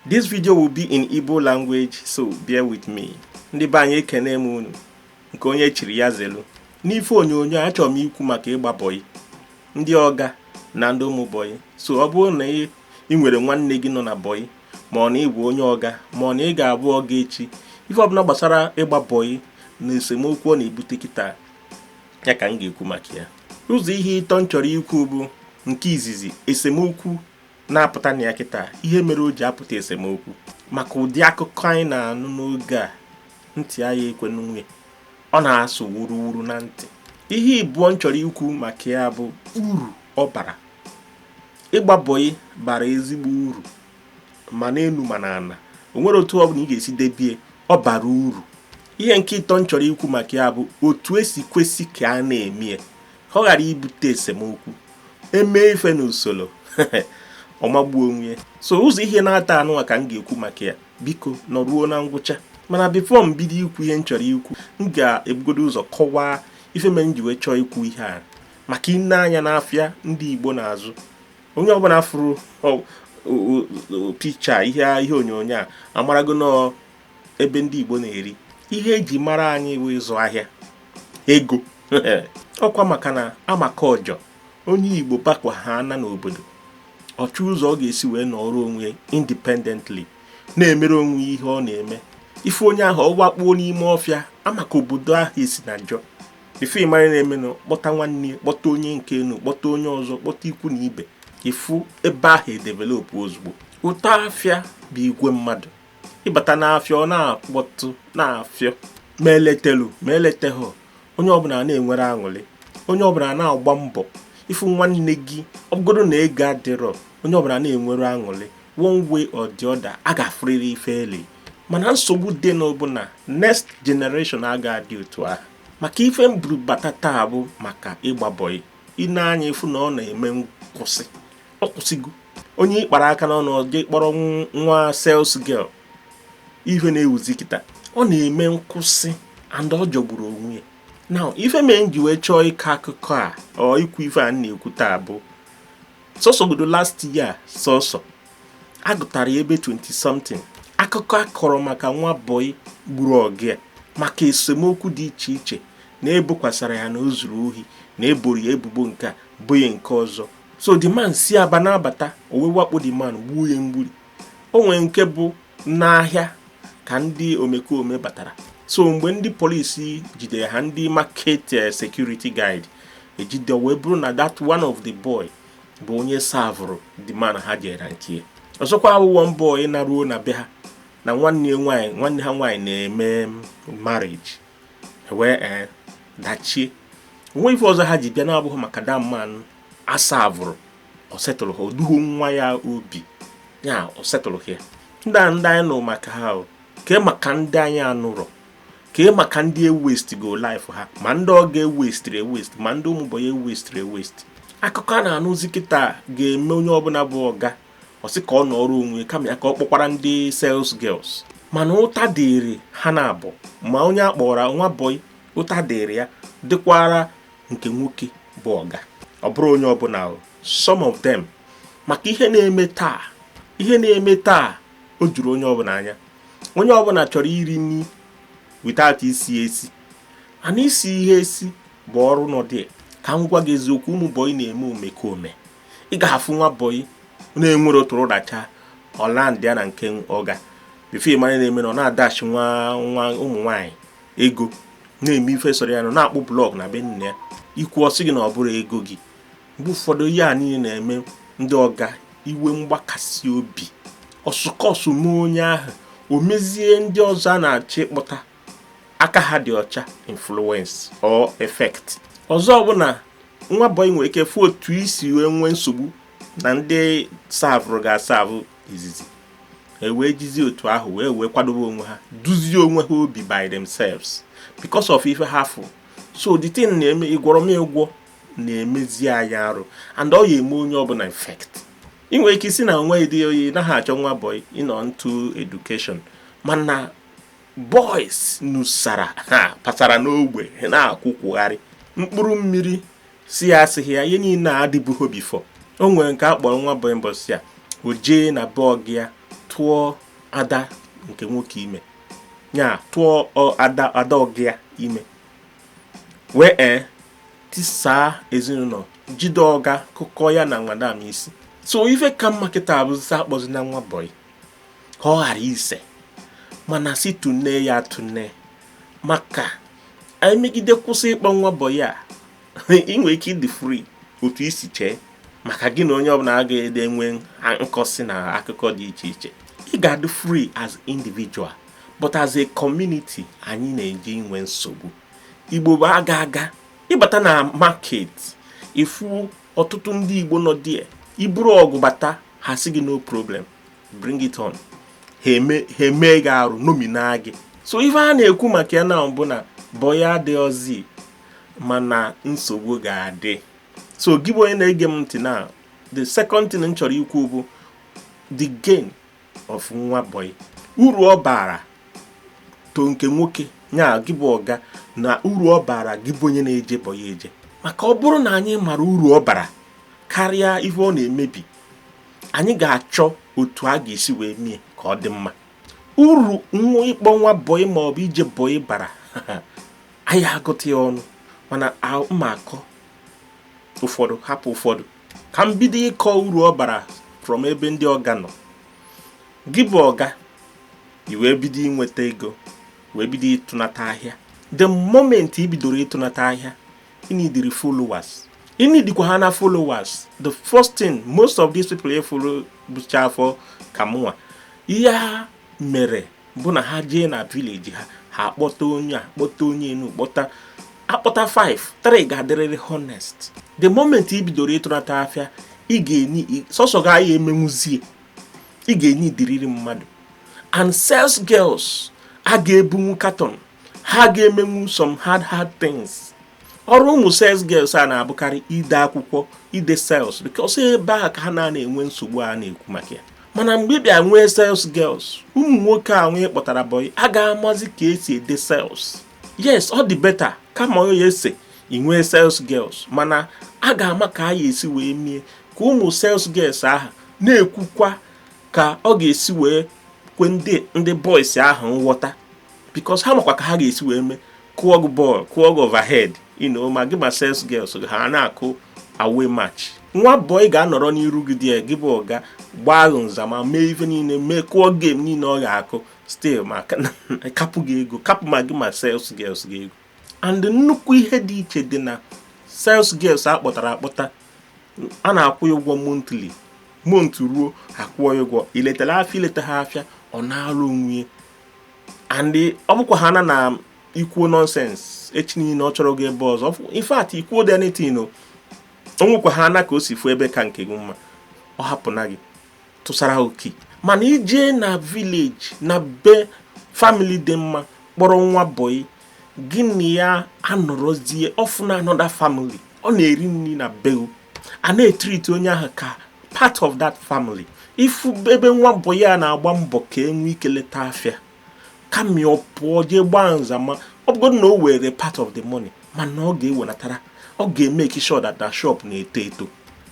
This video will be in Igbo language, so bear with me. Ndị be anyị ekene m unu nke onye chiri ya zelu. N'ife onyonyo achọrọ m ikwu maka Igbaboyi, ndị ọga na ndị ụmụ boyi. So ọ bụrụ na ị nwere nwanne gị nọ na boyi, ma ọ na ịbụ onye ọga, ma ọ na ị ga-abụ ọga echi, ife ọbụla gbasara Igbaboyi na esemokwu ọ na-ebute kịta, ya ka m ga-ekwu maka ya. Ụzọ ihe ịtọ m chọrọ ikwu bụ nke izizi, esemokwu na-apụta na ya kịta, ihe mere o ji apụta esemokwu maka ụdị akụkọ anyị na-anụ n'oge a. Ntị anyị ekwe n'unwe, ọ na-asụ wuruwuru na ntị. Ihe ịbụọ m chọrọ ikwu maka ya bụ uru ọ bara. Igbaboyi bara ezigbo uru ma n'elu ma n'ala. O nwere otu ọ bụla ị ga-esi debie, ọ bara uru. Ihe nke ịtọ m chọrọ ikwu maka ya bụ otu esi kwesị ka a na-eme ka ọ ghara ibute esemokwu. Eme ife n'usoro ọmagbuo onwe. So ụzọ ihe na-ata anụ ka m ga-ekwu maka ya. Biko nọruo na ngwụcha. Mana before m bido ikwu ihe m chọrọ ikwu, m ga-ebugodo ụzọ kọwaa ife mere m ji wee chọọ ikwu ihe a. Maka ine anya n'afịa ndị Igbo na-azụ, onye ọbụla fụrụ picha ihe onyonyo a amarago na ebe ndị Igbo na-eri. Ihe eji mara anyị bụ ịzụ ahịa, ego. Ọkwa maka na amaka ọjọ, onye Igbo bakwa ha ana n'obodo, ọchụ ụzọ ọ ga-esi wee nọrọ onwe independently, na-emere onwe ihe ọ na-eme. Ife onye ahụ ọ wakpuo n'ime ọfịa, amaka obodo ahụ esi na njọ. Ife ịmara na-eme nụ, kpọta nwanne, kpọta onye nke enu, kpọta onye ọzọ, kpọta ikwu na ibe. Ifu ebe ahụ edevelopụ ozugbo. Ụtọ afịa bụ igwe mmadụ. Ịbata n'afịa ọ na-akpọtụ na-afịọ, ma eletelu ma eleteghọ, onye ọbụla na-enwere aṅụrị, onye ọbụla na-agba mbọ. Ifu nwanne gị ọbụgodo na ego adịrọ, onye ọbụla na-enwere aṅụrị. One way or the other, a ga-afụrịrị ife ele. Mana nsogbu dị n'ọbụna next generation aga adị otu ahụ. Maka ife m buru bata taa bụ maka Igbaboyi. Ine anya ifu na ọ na-eme nkwụsị. Ọ kwụsịgo. Onye ịkpara aka n'ọnụ gị kpọrọ nwa sales girl, ihe na-ewuzi kịta, ọ na-eme nkwụsị and ọ jọgburu onwe ya. Now ife mee m ji wee chọọ ịkọ akụkọ a ọ ikwu ife a na-ekwu taa bụ sọsọgodo last year sọsọ agụtara ebe 20 something akụkọ akọrọ maka nwa boy gburu ọgụ maka esemokwu dị iche iche na-ebokwasara ya na o zuru ohi, na eboro ya ebubo nke a boye nke ọzọ. So the man si aba na-abata, o wee wakpo the man gbuo ya mgburi. O nwere nke bụ n'ahịa ka ndị omekome batara. So mgbe ndị polisi jidere ha, ndị market security guide ejide, wee bụrụ na that one of the boy bụ onye savụrụ the man ha jere nke. Ọzọkwa bụ one boy na-ruo na be ha na nwanne ha nwaanyị na-eme marriage, wee dachie. Nwe ife ọzọ ha ji bịa na-abụghị maka that man asavụrụ, ọ setụrụ ha, oduho nwa ya obi ya, ọ setụrụ ha. Ndị anyị nụ maka ha, kee maka ndị anyị anụrọ, kee maka ndị ewest go life ha, ma ndị ọ ga-ewestiri, ma ndị ụmụ boy ewestiri. Akụkọ a na-anụzi kịta ga-eme onye ọbụla bụ ọga ọ sị ka ọ nọrọ onwe kama ya ka ọ kpọkwara ndị sales girls. Mana ụta dịrị ha na-abụ, ma onye akpọrọ nwa boy ụta dịrị ya dịkwara nke nwoke bụ ọga. Ọ bụrụ onye ọbụla, some of them. Maka ihe na-eme taa o juru onye ọbụla anya. Onye ọbụla chọrọ iri nri without isi esi. Ana isi ihe esi bụ ọrụ nọdị. Ka m gwa gị eziokwu, ụmụ boy na-eme omekome. Ị ga-afụ nwa boy na-enwere otu ụdacha ọland ya na nke ọga. Bifo ịmanya na-eme na ọ na-adachi nwa ụmụ nwaanyị ego, na-eme ife sọrọ ya nọ na-akpụ blọk na be nne ya. Ikwu ọsị gị na ọ bụrụ ego gị. Mgbe ụfọdụ ya niile na-eme ndị ọga iwe mgbakasị obi. Ọsụkọsụ mee onye ahụ, o mezie ndị ọzọ a na-achọ ịkpọta aka ha dị ọcha, influence or effect. Ọzọ bụ na nwa boy nwere ike fụ otu isi wee nwee nsogbu na ndị savụrụ ga-asavụ izizi, wee jizie otu ahụ wee kwadobe onwe ha, duzie onwe ha obi by themselves because of ife ha fụ. So the thing na-eme ịgwọrọ m ịgwọ na-emezi anyị arụ, and ọ ya eme onye ọbụla effect. Ị nwere ike isi na nwa dị oyi naghị achọ nwa boy ịnọ into education, mana boys nusara ha pasara n'ogbe na-akwụkwugharị mkpụrụ mmiri si ya asịghị ya ihe niile adịbụghị before. O nwere nke akpọrọ nwa boy mbọsị ya, o jee na bọg ya tụọ ada nke nwoke ime, nya tụọ ada ọgịa ime, wee tisaa ezinụlọ, jide ọga kụkọ ya na madam isi. So ife ka mma kịta bụ akpọzi na nwa boy ka ọ ghara ise, mana si tune ya tune, maka anyị megide kwụsị ịkpọ nwa boy a ị nwere ike ịdị free otu isi chee, maka gị na onye ọbụla agaghị enwe nkọsi na akụkọ dị iche iche. Ị ga-adị free as individual, but as a community anyị na-eji inwe nsogbu. Igbo bụ aga ịbata na market, ifu ọtụtụ ndị Igbo nọ die, iburu ọgụ bata, ha sị gị no problem, bring it on, ha eme gị arụ, nomina gị. So ife a na-ekwu maka ya na mbụ na boy adịghịzi, mana nsogbu ga-adị. So gị bụ onye na-ege m ntị na, the second thing m chọrọ ikwu bụ the gain of nwa boy, uru ọ bara to nke nwoke, nya gị bụ ọga, na uru ọ bara gị bụ onye na-eje boy eje. Maka ọ bụrụ na anyị mara uru ọ bara karịa ife ọ na-emebi, anyị ga-achọ otu a ga-esi wee mie ka ọ dị mma. Uru ịkpọ nwa boy ma ọ bụ ije boy bara anyị agụta ya ọnụ, mana mma akọ ụfọdụ, hapụ ụfọdụ ka m bido ịkọ uru ọ bara from ebe ndị ọga nọ. Gị bụ ọga, i wee bido inweta ego, wee bido ịtụnata ahịa. The moment i bidoro ịtụnata ahịa, you need followers. You need ha followers. The first thing most of these people follow bụcha afọ ka mụnwa. Ya mere bụ na ha jee na village ha akpọta onye a, kpọta onye enu, akpọta 5, 3 ga-adịrịrị honest. The moment i bidoro ịtụnata afịa, ị ga-enye sọsọ ga-aya emenwuzie, ị ga-enye idiriri mmadụ. And sales girls a ga-ebunwu carton, ha ga-emenwu some hard things. Ọrụ ụmụ sales girls a na-abụkarị ide akwụkwọ, ide sales, because ebe a ka ha na-enwe nsogbu a na-ekwu maka ya. Mana mgbe bịa nwee sales girls, ụmụ nwoke a nwee kpọtara boy a ga-amazi ka esi ede sales. Yes, ọ dị better kama onye ese inwe sales girls, mana a ga-ama ka a ga-esi wee mie ka ụmụ sales girls ahụ na-ekwukwa ka ọ ga-esi wee kwe ndị boys ahụ nghọta, because ha makwa ka ha ga-esi wee mee kụọ gị ball, kụọ gị overhead, ma gị ma sales girls ha na-akụ away match. Nwa boy ga-anọrọ n'iru gị dị, gị bụ ọga gbaa nza ma mee ife niile, mee kụọ game niile ọ ga-akụ, still ma kapụ gị ego, kapụ ma gị ma sales girls gị ego. And nnukwu ihe dị iche dị na sales girls akpọtara a na-akwụ ya ụgwọ monthly, month ruo akwụọ ya ụgwọ, iletara afịa ileta ha afịa, ọ na-alụ onwe. And ọ bụkwa ha na ikwuo nonsense echi niile ọ chọrọ gị ebe ọzọ. In fact, ikwuo dị anything o nwekwa ha na ka o si fụ ebe ka nke gị mma, ọ hapụ na gị tụsara oke. Mana ije na village na be family dị mma kpọrọ nwa boy, gịnị ya anọrọzie ọfụna another family, ọ na-eri nri na be, a na-etreat onye ahụ ka part of that family. Ifu ebe nwa boy ya na-agba mbọ ka enwe ike leta afịa, kama ọ pụọ jee gbaa nza, ma ọ bụgodị na o were part of the money, mana ọ ga-ewenatara, ọ ga-emeki sure that the shop na-eto eto.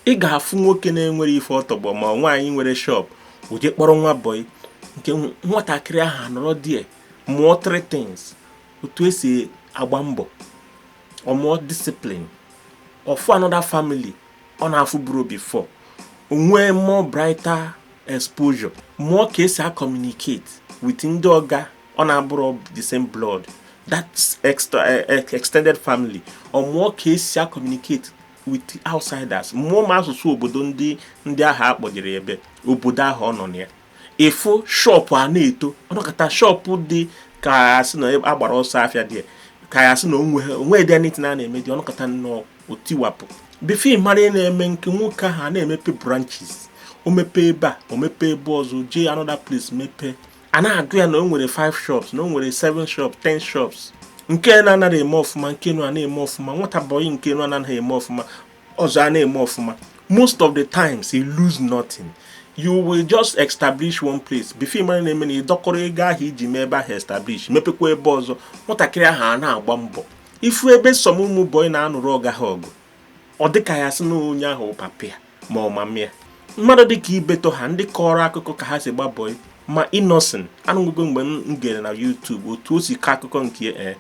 Ị ga-afụ nwoke na-enwere ife ọtọgbọ ma nwaanyị nwere shop, o jee kpọrọ nwa boy, nke nwatakịrị ahụ anọrọ die mụọ 3 things: otu esi agba mbọ, ọmụọ discipline, ọfụ another family ọ na-afụ buru before, onwe more brighter exposure, mụọ ka esi communicate with ndị ọga ọ na-abụrụ the same blood, that's extended family, ọmụọ ka esi communicate with outsiders, mụọ ma asụsụ obodo ndị ahụ akpọjere ebe obodo ahụ ọ nọ na ya. Ịfụ shop a na-eto, ọnọkọta shop dị ka asị na agbara ọsọ afịa dị, ka asị na onwe dị anything a na-eme dị, ọnọkọta nnọọ otiwapụ. Before mara na-eme nke nwoke ahụ na-emepe branches, o mepee ebe a, o mepee ebe ọzọ, jee another place mepee. A na-agụ ya na o nwere 5 shops, na o nwere 7 shops, 10 shops. Nke na-anaghị eme ọfụma, nke a na-eme ọfụma, nwata boy nke anaghị eme ọfụma, ọzọ a na-eme ọfụma. Most of the times you lose nothing. You will just establish one place. Before mara na-eme na ịdọkọrọ ego ahụ iji mee ebe ahụ establish, mepekwa ebe ọzọ, nwatakịrị ahụ a na-agba mbọ. Ifu ebe som ụmụ boy na-anụrụ ọga ha ọgụ, ọ dịka ya sị na onye ahụ papa ya ma ọ mama ya. Mmadụ dịka ibeto ha ndị kọrọ akụkọ ka ha si gba boy, ma innocent anụgo mgbe m gere na YouTube otu o si ka akụkọ nke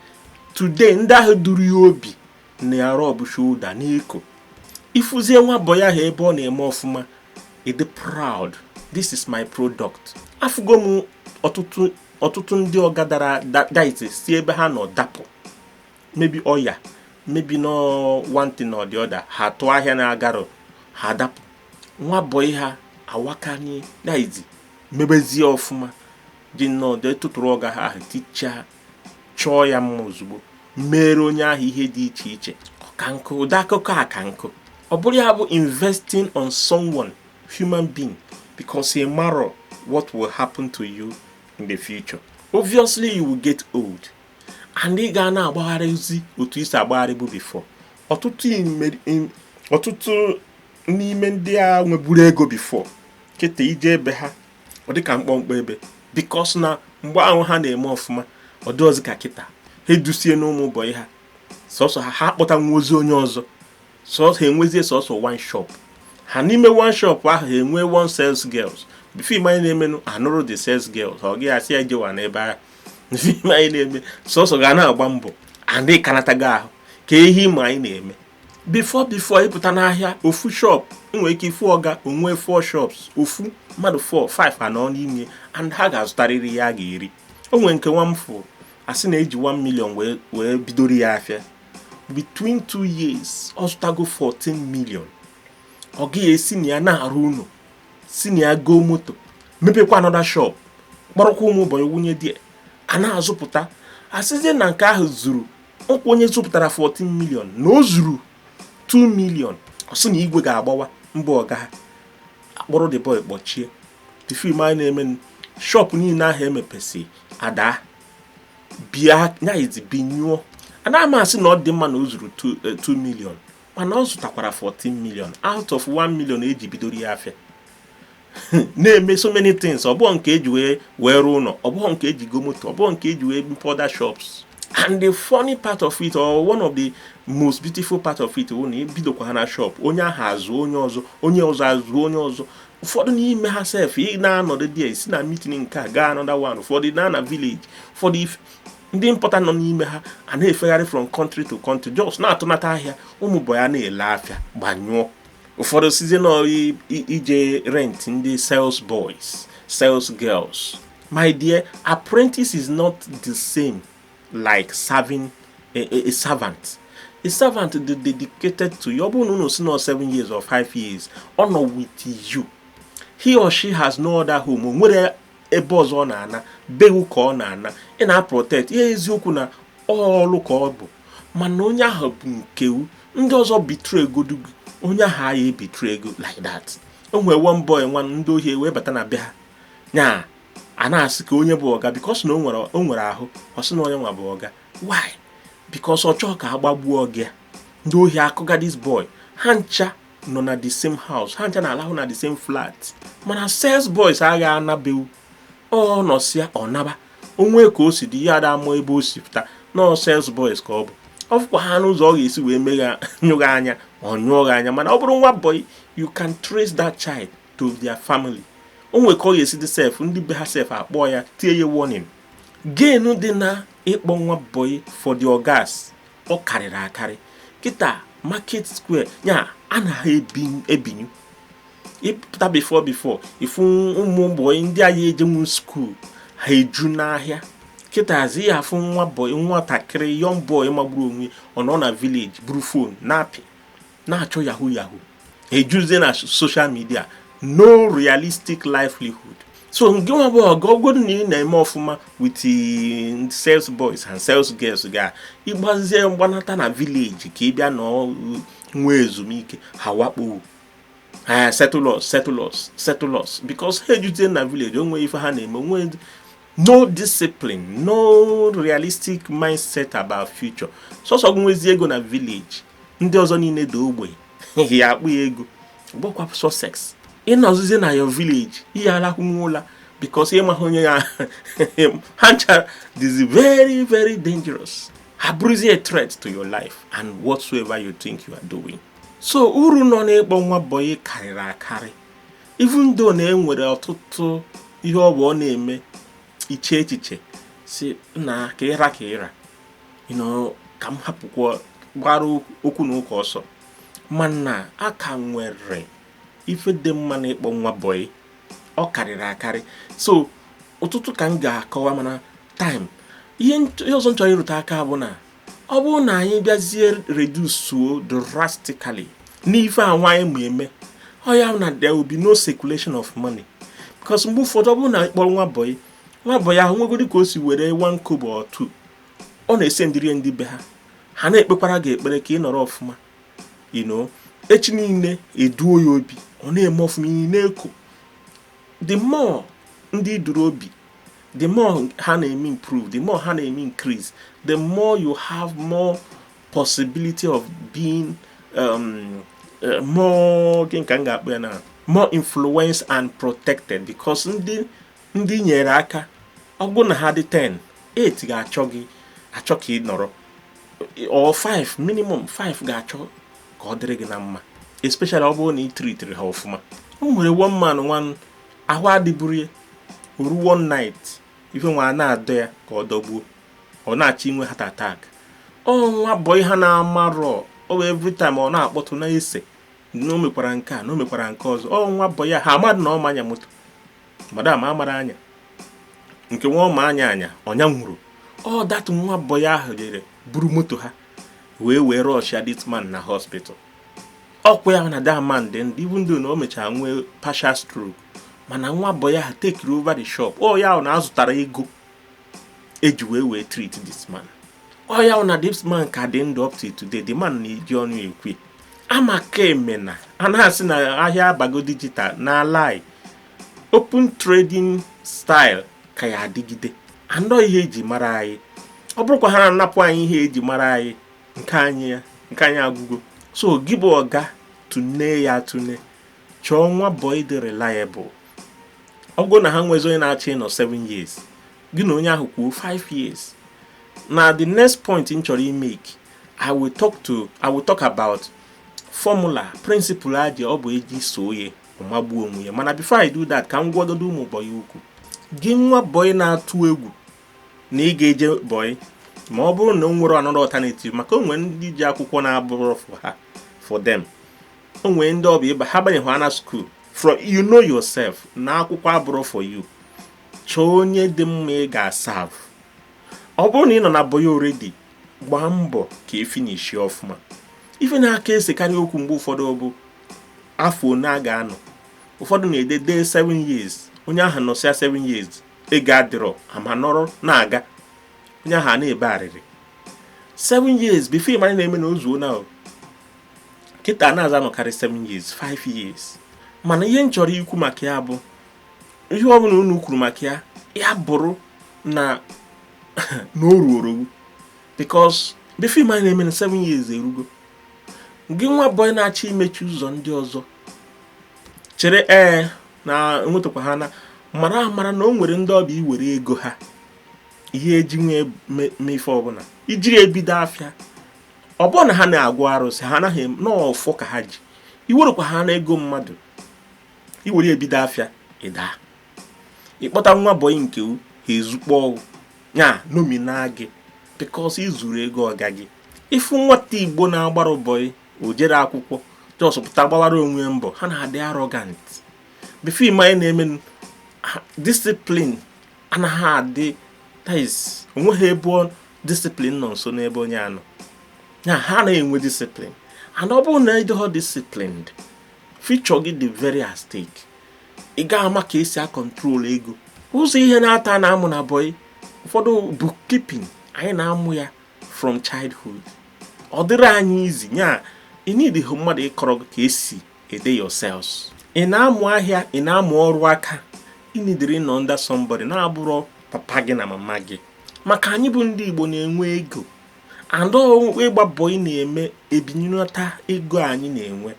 today ndị ahụ duru ya obi na-arụ ọbụ shoulder n'eko ifuzie nwa boy ahụ ebe ọ na-eme ọfụma ịdị proud, this is my product. Afụgo m ọtụtụ ndị ọgadara daite si ebe ha nọ dapụ, maybe ọya, maybe no one thing or the other, ha tụọ ahịa na-agarụ ha dapụ, nwa boy ha awakanye daiti mebezie ọfụma dị nnọọ dị tụtụrụ ọga ha ahụ tichaa chọọ ya mma ozugbo mere onye ahụ ihe dị iche iche. Ọka nkụ ụdị akụkọ a ka nkụ ọ bụrụ ya bụ investing on someone, human being, because he matter what will happen to you in the future. Obviously you will get old and ị ga na-agbagharịzi otu isi agbagharị bụ before. Ọtụtụ n'ime ndị a nweburu ego before kete ije ebe ha ọ dị ka mkpọmkpọ ebe because na mgbe ahụ ha na-eme ọfụma ọ dị ọzọ ka kịta ha edusie n'ụmụ ụbọyị ha sọsọ ha kpọta nwa ozi onye ọzọ sọsọ ha enwezie sọsọ one shop ha n'ime one shop ahụ ha enwe one sales girls before anyị na-emenụ anụrụ the sales girls ọ gị asị ya jewa n'ebe ahụ before anyị na-eme sọsọ ga na-agba mbọ andị kanatago ahụ ka ehi ma anyị na-eme before ịpụta n'ahịa ofu shop enwere ike ifu ọga onwe 4 shops ofu mmadụ 4-5 anọ n'ime and ha ga-azụtarịrị ya ga-eri. O nwere nke nwa mfụ asị na-eji 1 million wee bidoro ya afịa between 2 years ọ zụtago 14 million. Ọ gaghị esi na ya na-arụ ụlọ si na ya go moto mepekwa another shop kpọrọkwa ụmụ ụbọyị wunye die a na-azụpụta asịzie na nke ahụ zuru ọkwa onye zụpụtara 14 million na o zuru 2 million. Ọ sị na igwe ga-agbawa mbọ ọga ha akpọrọ the boy kpọchie the film anyị na-eme shop niile ahụ emepesi ada bịa nyaịzi binyụọ. Anaghị m asị na ọ dị mma na o zuru 2 million mana ọ zụtakwara 14 million out of 1 million eji bidoro ya afịa na-eme so many things. Ọ bụghị nke eji wee rụọ ụlọ, ọ bụghị nke eji go moto, ọ bụghị nke eji wee mepe other shops. And the funny part of it, or one of the most beautiful part of it, bụ na ebidokwa ha na shop onye ahụ azụ onye ọzọ, onye ọzọ azụ onye ọzọ. Ụfọdụ n'ime ha sef ị na-anọdụ dị si na meeting nke a gaa another one. Ụfọdụ na village, ụfọdụ ndị important nọ n'ime ha a na-efegharị from country to country just na-atụnata ahịa ụmụ boy a na-ele afịa gbanyụọ. Ụfọdụ sizie na ije rent ndị sales boys, sales girls. My dear, apprentice is not the same like serving a servant. A servant is dedicated to you. Ọ bụrụ na unu si na 7 years or 5 years ọ nọ with you, he or she has no other home. O nwere ebe ọzọ ọ na-ana bewu ka ọ na-ana ị na-protect ihe eziokwu na ọlụ ka ọ bụ mana onye ahụ bụ nkewu ndị ọzọ betray godu onye ahụ anyị ebetray ego like that. O nwere one boy nwa ndị ohi wee bata na be ha nya a na-asị ka onye bụ ọga because na o nwere ahụ ọ sị na onye nwa bụ ọga. Why? Because ọ chọọ ka ha gbagbuo ọga. Ndị ohi akụga this boy ha ncha nọ na the same house, ha ncha na-alahụ na the same flat mana sales boys agha anabewu ọ nọsịa ọ naba onwe ka o si dị ya ada amụ ebe o si pụta no sales boys ka ọ bụ ọ fụkwa ha n'ụzọ ọ ga-esi wee megha nyụga anya ọ nyụọga anya mana ọ bụrụ nwa boy you can trace that child to their family. Onwe ka ọ ga-esi dị sef ndị be ha sef akpọ ya tie ya warning. Gain dị na ịkpọ nwa boy for the ogas ọ karịrị akarị kịta market square nya a na ha ebinyu ịpụta before ifu ụmụ boy ndị anyị ejenwu school ha eju n'ahịa kịta zi ya afụ nwa boy nwatakịrị young boy magburu onwe ọ nọ na village buru phone na-apị na-achọ yahoo ejuzie na social media. No realistic livelihood. So gị nwa bụ ọgọgodu na ị na-eme ọfụma with the sales boys and sales girls ga ịgbazie mgbanata na village ka ị bịa nọ nwe ezumike ha wakpo settle us because ha ejuzie na village onwe ife ha na-eme onwe no discipline, no realistic mindset about future. Sọsọ nwezi ego na village ndị ọzọ niile dị ogbenye ya akpụ ya ego gbakwa Sussex ị nọzizie na your village ihe alakwụnwụla because ịmaha onye ya hancha is very very dangerous. Ha bụrụzie a threat to your life and whatsoever you think you are doing. So uru nọ n'ịkpọ nwa boy karịrị akarị even though na enwere ọtụtụ ihe ọ bụ ọ na-eme iche echiche si na ka ịra ka m hapụkwa gbara okwu na ụka ọsọ. Mana a ka nwere ife dị mma na ịkpọ nwa boy, ọ karịrị akarị. So ụtụtụ ka m ga-akọwa, mana time ihe ọzọ m chọrọ ịrụte aka bụ na ọ bụrụ na anyị bịazie reduce drastically n'ife a nwaanyị ma eme, ọ ya na there will be no circulation of money. Because mgbe ụfọdụ ọ bụrụ na ịkpọrọ nwa boy ahụ nwegodi ka o si were 1 kobo or 2, ọ na-ese ndịrị ndị be ha na-ekpekwara gị ekpere ka ị nọrọ ọfụma, echi niile eduo ya obi, ọ na-eme ọfụma, iyi na-eko. The more ndị duru obi, the more ha na-eme improve, the more ha na-eme increase, the more you have more possibility of being more influenced and protected. Because ndị nyere aka, ọ bụrụ na ha dị 10, 8 ga-achọ ka ị nọrọ, or 5 minimum 5 ga-achọ ka ọ dịrị gị na mma, especially ọ bụrụ na ị treatiri ha ọfụma. O nwere one man ahụ adịburu ya, oru one night ife nwa na-adọ ya ka ọ dọgbuo, ọ na-achọ inwe heart attack. Nwa boy ha na-amarọ, every time ọ na-akpọtụ na-ese na o mekwara nke a na o mekwara nke ọzọ. Nwa boy ya ha amadụ na ọ manya moto, madam amara anya nke nwa ọma anya ọnya nwụrụ. That nwa boy ahụ jere buru moto ha wee rush this man na hospital. Ọkwa ya na that man then, even though na o mechara nwee partial stroke, mana nwa boy ahụ take over the shop. Ya na azụtara ego eji wee treat this man. Ya na this man ka dị ndụ up to today. The man na-eji ọnụ ekwe amaka emena, a na-asị na ahịa abago digital na lie open trading style ka ya adịgide. Andọ ihe eji mara anyị, ọ bụrụkwa ha na-anapụ anyị ihe eji mara anyị, nke anyị agụgo. So gị bụ ọga tụne ya atụne, chọọ nwa boy dị reliable. Ọ bụrụ na ha nwezi onye na-achị nọ 7 years, gị na onye ahụ kwuo 5 years. Na the next point in chọrọ make, I will talk about formula, principle aja ọ bụ eji so ye ọmagbuo onwe ya. Mana before I do that, ka m gwagodo ụmụ boy ukwu, gị nwa boy na-atụ egwu na ị ga-eje boy, ma ọ bụrụ na o nwere another alternative, maka onwe ndị ji akwụkwọ na-abụrụ for them. Onwe ndị ọbịa ịba ha banye ha na school, from you know yourself na akwụkwọ abụrụ for you. Chọọ onye dị mma ị ga-serve. Ọ bụrụ na ị nọ na boy already, gbaa mbọ ka e finish ọfụma. Ife na-aka esekarị okwu mgbe ụfọdụ bụ afọ na ga-anọ. Ụfọdụ na-edede 7 years, onye ahụ nọsịa 7 years, ego adịrọ ama nọrọ na-aga, onye ahụ na-ebe arịrị 7 years before ịmara na-eme na ozuo na kịta na-aza nọkarị 7 years 5 years. Mana ihe m chọrọ ikwu maka ya bụ ihe ọ bụla unu kwuru maka ya bụrụ na o ruoro, because before ịmara na-eme na 7 years erugo. Gị nwa boy na-achọ imechi ụzọ ndị ọzọ, chere na enwetakwa ha na mara na o nwere ndị ọbịa iwere ego ha ihe eji nwee mefe ọbụla ijiri ebido afịa. Ọ bụrụ na ha na-agwọ arụsị, ha anaghị n'ọfọ ka ha ji iwerekwa ha na ego mmadụ iwere ebido afịa. Ịda ịkpọta nwa boy nke ha ezukpọ ya nomina gị because izuru ego ọga gị. Ifu nwata Igbo na-agbara boy o jere akwụkwọ jọsụpụta gbawara onwe mbọ, ha na-adị arrogant. Before ịma na-eme discipline anaghị adị, that is onweghị ebe discipline nọ nso n'ebe onye anọ ya. Ha na-enwe discipline, and ọ bụrụ na ịdịghọ disciplined, future gị dị very at stake. Ị ga-ama ka esi control ego. Ụzọ ihe na-ata na-amụ na boy ụfọdụ bookkeeping, anyị na-amụ ya from childhood. Ọ dịrị anyị easy nya, ị need mmadụ ịkọrọ ka esi ede yourselves. Ị na-amụ ahịa, ị na-amụ ọrụ aka, ị nidiri nọ under somebody na-abụrụ papa gị na mama gị. Maka anyị bụ ndị Igbo na-enwe ego, and ịgba boy na-eme ebinyelata ego anyị na-enwe.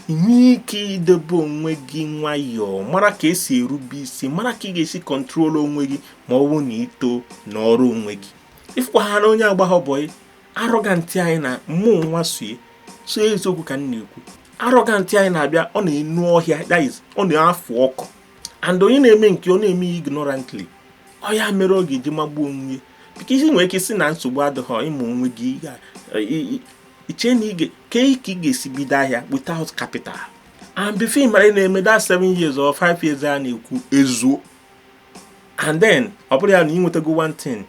Inwe ike idebe onwe gị nwayọọ, mara ka esi erube isi, mara ka ị ga-esi control onwe gị ma ọ bụ na ito n'ọrụ onwe gị. Ifụkwa ha na onye agbagha boy arrogant anyị na mmụọ nwa so eziokwu ka m na-ekwu. Arrogant anyị na-abịa, ọ na-enu ọhịa, that is ọ na-afụ ọkụ. and onye na-eme nke ọ na-eme ignorantly ọ ya mere ọ ga-eji magbuo onwe biko isi nwere ike si na nsogbu adịghị ịmụ onwe gị iche na ị ga-esi bido ahịa without capital and before mara na-eme that 7 years or 5 years a na-ekwu ezuo and then ọ bụrụ ya na ị nwetago one thing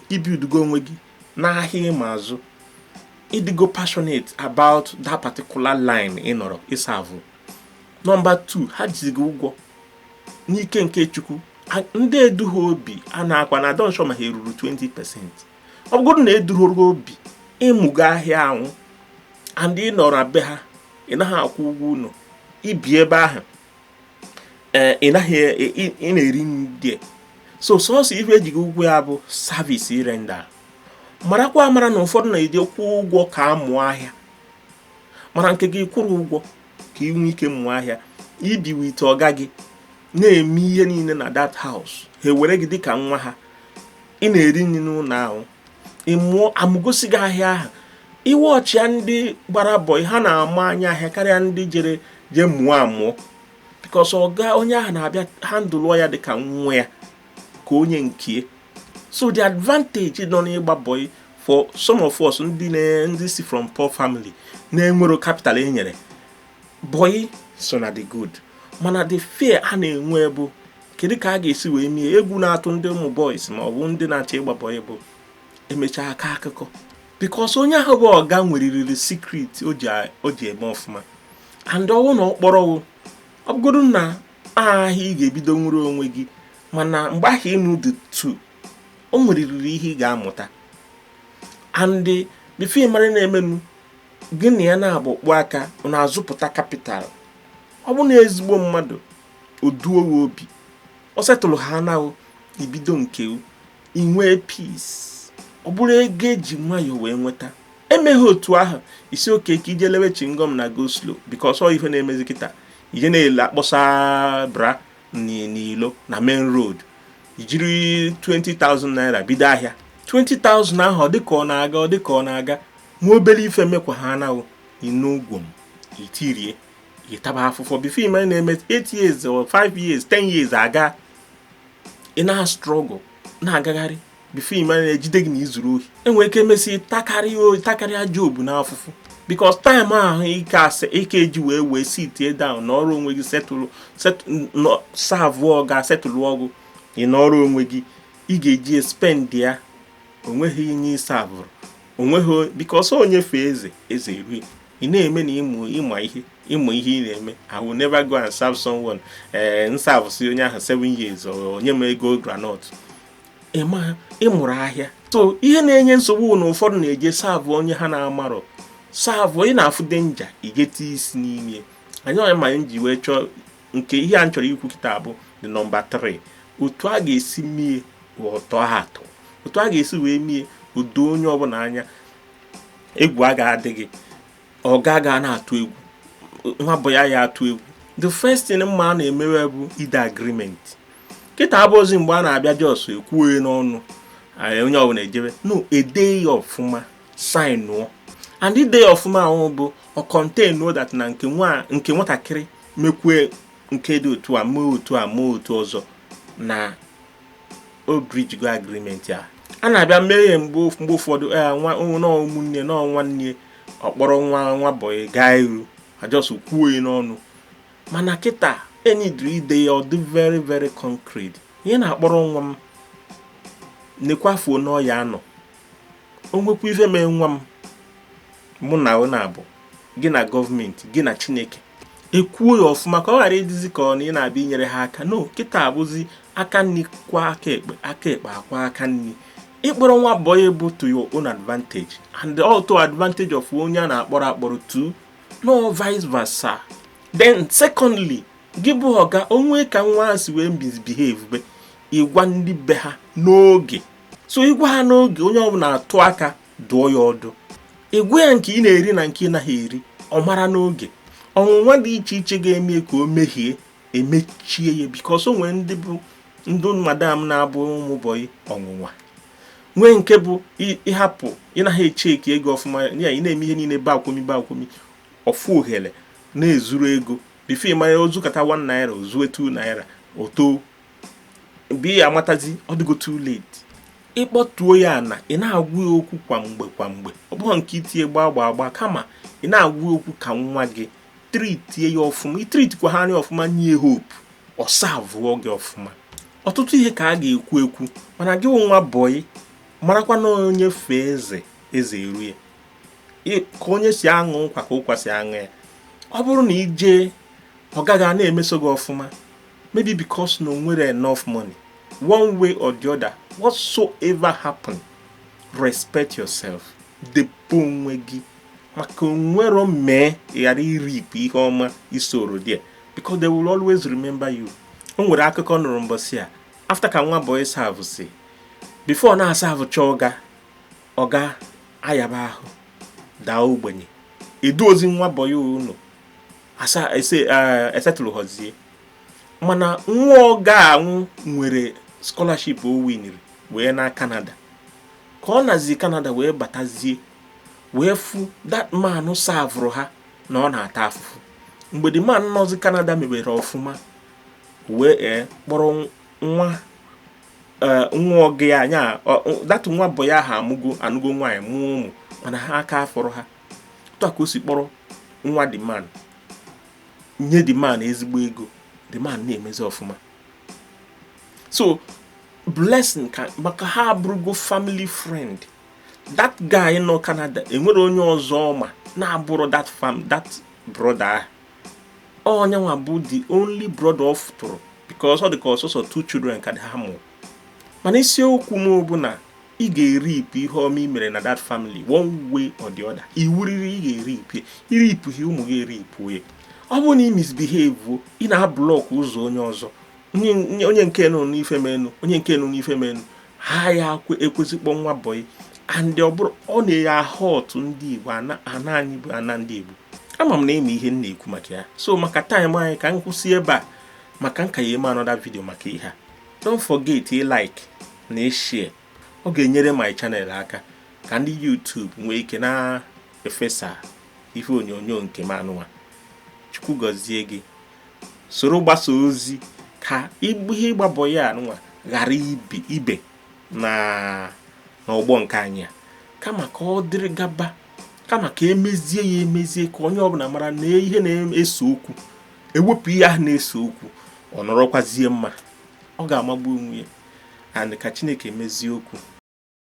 ibiudugo onwe gị n'ahịa ịma azụ ịdịgo passionate about that particular line ị nọrọ ịsavụ. Number 2, ha jizigo ụgwọ n'ike nke Chukwu. Ndị eduha obi a na-akwa na donsho ma ha eruru 20%. Ọ bụrụ na eduhoro obi ịmụgo ahịa ahụ and ị nọrọ be ha ị naghị akwụ ụgwọ ụlọ ibi ebe ahụ ị na-eri ndị so sọsọ ife ejigo ụgwọ ya bụ service irenda. Marakwa amara na ụfọdụ na-eji kwụ ụgwọ ka amụọ ahịa mana nke gị kwụrụ ụgwọ ka ị nwee ike mụọ ahịa ibi wite ọga gị na-eme ihe niile na that house ha were gị dịka nwa ha ị na-eri nri n'ụlọ ahụ ịmụọ amụgosi gị ahịa ahụ iwe ọchịa ndị gbara bọị ha na-ama anya ahịa karịa ndị je mụọ amụọ because ọga onye ahụ na-abịa handụlụọ ya dịka nwa ya ka onye nke. So the advantage nọ n'ịgba bọị for some of us ndị si from poor family na-enwero capital enyere bọị so na the good mana the fear a na-enwe bụ kedu ka a ga-esi wee mie egwu na-atụ ndị ụmụ boys ma ọ bụ ndị na-achọ ịgba bọị bụ emechaa aka akụkọ because onye ahụ bụ ọga nweriri secret o ji eme ọfụma and ọwụ na ọ kpọrọ ọ bụgodu na ahịa ị ga-ebido nwere onwe gị mana mgbe ahụ ịnụ dị 2 o nweriri ihe ị ga-amụta and before mara na-emenu gị na ya na-abụkpu aka na-azụpụta capital. Ọ bụ na ezigbo mmadụ oduo obi ọ setụlụ ha na ibido nke inwe peace ọ bụrụ ego eji nwayọ wee nweta emeghe otu ahụ isi oke ka ije lewe chingom na go slow because ọ ife na-emezi kịta ije na-ele akpọsa bra n'ilo na main road ijiri 20,000 naira bido ahịa 20,000 ahụ dịka ọ na-aga nwa obere ife mekwa ha na inugwom itirie itaba afụfọ before ime na-eme 8 years or 5 years 10 years aga ị na-struggle na-agagharị before ime na-ejide gị na izuru ohi enwere ike emesi takarịa job na afụfụ because time ahụ ike eji wee sit down n'ọrụ onwe gị serve ọga setụlụ ọgụ ị n'ọrụ onwe gị ị ga-eji spend ya onweghị ihe ịsavụrụ onweghị because onye fe eze eri ị na-eme na ịmụ ihe ị na-eme. I will never go and serve someone serve si onye ahụ 7 years onye m ego granọt ịmụrụ ahịa. So ihe na-enye nsogbu na ụfọdụ na-eje serve onye ha na-amarọ serve onye na-afụ denja igeti isi n'ime anyị onye ma nji wee chọọ nke ihe a chọrọ ikwu kịta bụ the number 3 otu a ga-esi mie ụtọ atọ otu a ga-esi wee mie udo onye ọbụla anya egwu aga-adị gị ọ ga na-atụ egwu nwa bụ ya atụ egwu. The first thing mma na-emewe bụ ide agreement kịta abụzi mgbe a na-abịa jos ekwuo n'ọnụ onye ọbụla ejebe no ede ya ọfụma sign nụọ and ide ya ọfụma ahụ bụ ọ contain know that na nke nwatakịrị mekwe nke dị otu a mee otu ọzọ na o bridge go agreement ya a na-abịa mee ya mgbe ụfọdụ ụmụnne na nwanne ọkpọrọ nwa boy gaa iru ajọsụ kwuo n'ọnụ mana kịta enidri ide ya ọ dị very very concrete ihe na-akpọrọ nwa m nekwafuo n'ọya anọ onwekwa ife mee nwa m mụ na ọ na-abụ gị na gọọmenti gị na Chineke ekwuo ya ọfụma ka ọ ghara ịdịzi ka ọ na ị na-abịa inyere ha aka no kịta abụzi aka nni kwa aka ekpe akwa aka nni ịkpọrọ nwa boy bụ to your own advantage and also advantage of onye a na-akpọrọ too no vice versa. Then secondly gị bụ ọga onwe ka nwa si wee misbehave be ịgwa ndị be ha n'oge so ịgwa ha n'oge onye ọbụla atụ aka dụọ ya ọdụ ịgwa ya nke ị na-eri na nke ị naghị eri ọ mara n'oge ọnwụnwa dị iche iche ga-eme ka o mehie emechie ya because o nwere ndị bụ ndị madam na-abụ ụmụ bọyị ọnwụnwa nwee nke bụ ịhapụ ị naghị echeki ego ọfụma ya ị na-eme ihe niile ba akwụmi ọfụ ohere na-ezuru ego before ịmara ozu kata 1 naira ozue 2 naira oto bi ya amatazi ọ dịgo too late. Ịkpọtuo ya na ị na-agwa ya okwu kwa mgbe ọ bụghị nke itinye gba kama ị na-agwa okwu ka nwa gị, treatie ya ọfụma, itreatikwa ha anya ọfụma, nye hope, ọ savụọ gị ọfụma. Ọtụtụ ihe ka a ga-ekwu mana gị nwa bọyị marakwa na onye fee eze eru ya, ka onye si aṅụ nkwa ka ụkwa si aṅụ ya. Ọ bụrụ na ije ọ gaghị na-emeso gị ọfụma, maybe because no nwere enough money, one way or the other, whatsoever happen, respect yourself, debe onwe gị, maka onwero mee ghara irip ihe ọma isoro there, because they will always remember you. O nwere akụkọ nụrụ mbọsị a, after ka nwa boy serve si, before na serve chọga ọga ayaba ahụ daa ogbenye, edozi nwa boy unu asa esetụlụ hozie, mana nwa ọga anwụ nwere scholarship o winiri wee na Canada. Ka ọ nazi Canada wee batazie wee fu that man savụrụ ha na ọ na-ata afụfụ. Mgbe the man nọzi Canada mebere ọfụma, wee kpọrọ nwa ọga ya anya that nwa boy ya ha anụgo nwaanyị mụọ ụmụ, mana ha aka afọrọ ha. Otu a ka o si kpọrọ nwa the man, nye the man ezigbo ego, the man na-emezi ọfụma. So blessing ka maka ha abụrụgo family friend. That guy nọ Canada enwere onye ọzọ ma na-abụrụ that brother. Onye nwa bụ the only brother of tụrụ, because ọ dị ka ọsọsọ 2 children ka ha mụ. Mana isiokwu m bụ na ị ga-erip ihe ọma i mere na that family one way or the other. Iwuriri ị ga-erip, iripụ ihe ụmụ gị eripụ ya. Ọ bụ na ị misbehave, ị na-ablọk ụzọ onye ọzọ, onye nke nọ n'ife menu, onye nke nọ n'ife menu, ha ya ekwesịkpọ nwa boy, and ọ bụrụ ọ na-ya hot ndị Igbo ana anyị bụ ana ndị Igbo. Ama m na eme ihe m na-ekwu maka ya. So maka time anyị ka m kwụsị ebe a, maka nka ya eme another video maka ihe a. Don't forget like na share. Ọ ga-enyere my channel aka ka ndị YouTube nwee ike na efesa ife onyonyo nke m anụwa. Chukwu gọzie gị, soro gbasa ozi ka ihe ịgbabọ ya anụwa ghara ibe na ọgbọ nke anyị, kama ka ọ dịrị gaba, kama ka emezie ka onye ọbụla mara na ihe na-eso okwu, ewepụ ihe ahụ na-eso okwu, ọ nọrọkwazie mma, ọ ga-amagbu onwe ya, and ka Chineke mezie okwu.